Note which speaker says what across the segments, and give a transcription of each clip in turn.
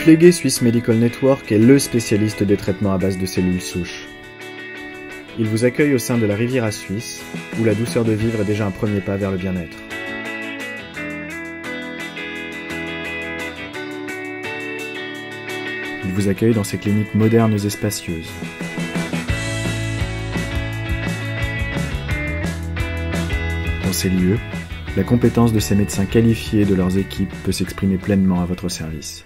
Speaker 1: Mukwege Swiss Medical Network est le spécialiste des traitements à base de cellules souches. Il vous accueille au sein de la Riviera Suisse, où la douceur de vivre est déjà un premier pas vers le bien-être. Il vous accueille dans ses cliniques modernes et spacieuses. Dans ces lieux, la compétence de ces médecins qualifiés et de leurs équipes peut s'exprimer pleinement à votre service.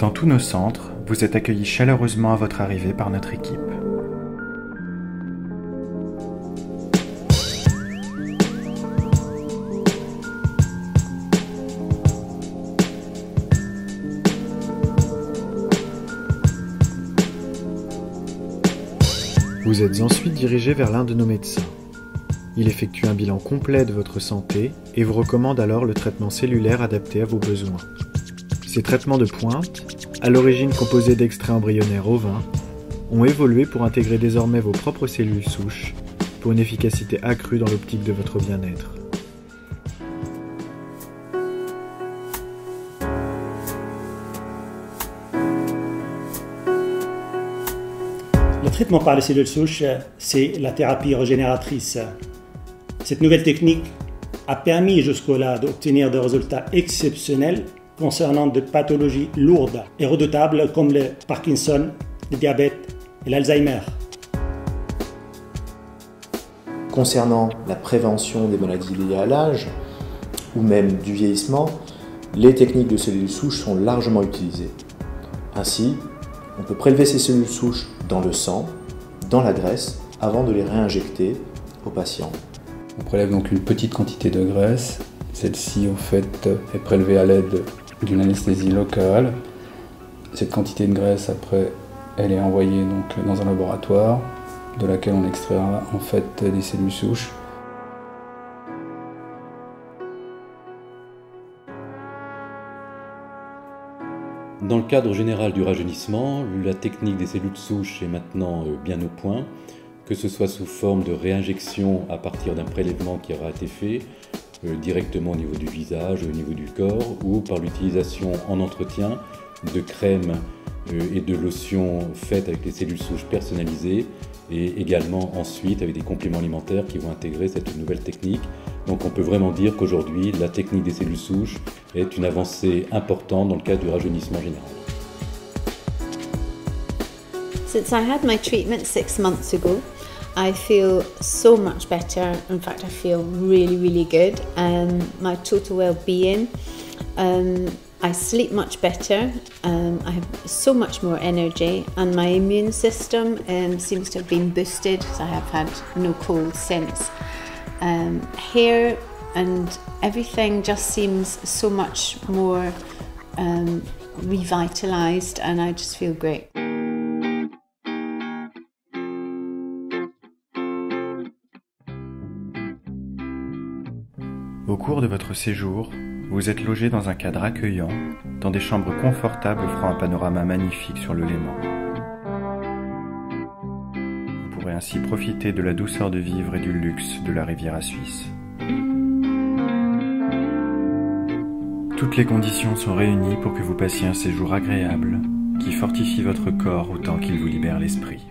Speaker 1: Dans tous nos centres, vous êtes accueillis chaleureusement à votre arrivée par notre équipe. Vous êtes ensuite dirigé vers l'un de nos médecins. Il effectue un bilan complet de votre santé et vous recommande alors le traitement cellulaire adapté à vos besoins. Ces traitements de pointe, à l'origine composés d'extraits embryonnaires ovins, ont évolué pour intégrer désormais vos propres cellules souches pour une efficacité accrue dans l'optique de votre bien-être.
Speaker 2: Le traitement par les cellules souches, c'est la thérapie régénératrice. Cette nouvelle technique a permis jusqu'au-là d'obtenir des résultats exceptionnels concernant des pathologies lourdes et redoutables comme le Parkinson, le diabète et l'Alzheimer.
Speaker 3: Concernant la prévention des maladies liées à l'âge ou même du vieillissement, les techniques de cellules souches sont largement utilisées. Ainsi, on peut prélever ces cellules souches dans le sang, dans la graisse, avant de les réinjecter aux patients.
Speaker 4: On prélève donc une petite quantité de graisse. Celle-ci, en fait, est prélevée à l'aide d'une anesthésie locale. Cette quantité de graisse, après, elle est envoyée donc dans un laboratoire de laquelle on extraira en fait des cellules souches.
Speaker 5: Dans le cadre général du rajeunissement, la technique des cellules souches est maintenant bien au point, que ce soit sous forme de réinjection à partir d'un prélèvement qui aura été fait, directement au niveau du visage, au niveau du corps, ou par l'utilisation en entretien de crèmes et de lotions faites avec les cellules souches personnalisées, et également ensuite avec des compléments alimentaires qui vont intégrer cette nouvelle technique. Donc on peut vraiment dire qu'aujourd'hui, la technique des cellules souches est une avancée importante dans le cadre du rajeunissement général.
Speaker 6: Since I had my treatment 6 months ago, I feel so much better. In fact, I feel really good. My total well-being. I sleep much better. I have so much more energy, and my immune system seems to have been boosted. So I have had no cold since. Hair and everything just seems so much more revitalized, and I just feel great.
Speaker 1: Au cours de votre séjour, vous êtes logé dans un cadre accueillant, dans des chambres confortables offrant un panorama magnifique sur le Léman. Vous pourrez ainsi profiter de la douceur de vivre et du luxe de la Riviera Suisse. Toutes les conditions sont réunies pour que vous passiez un séjour agréable, qui fortifie votre corps autant qu'il vous libère l'esprit.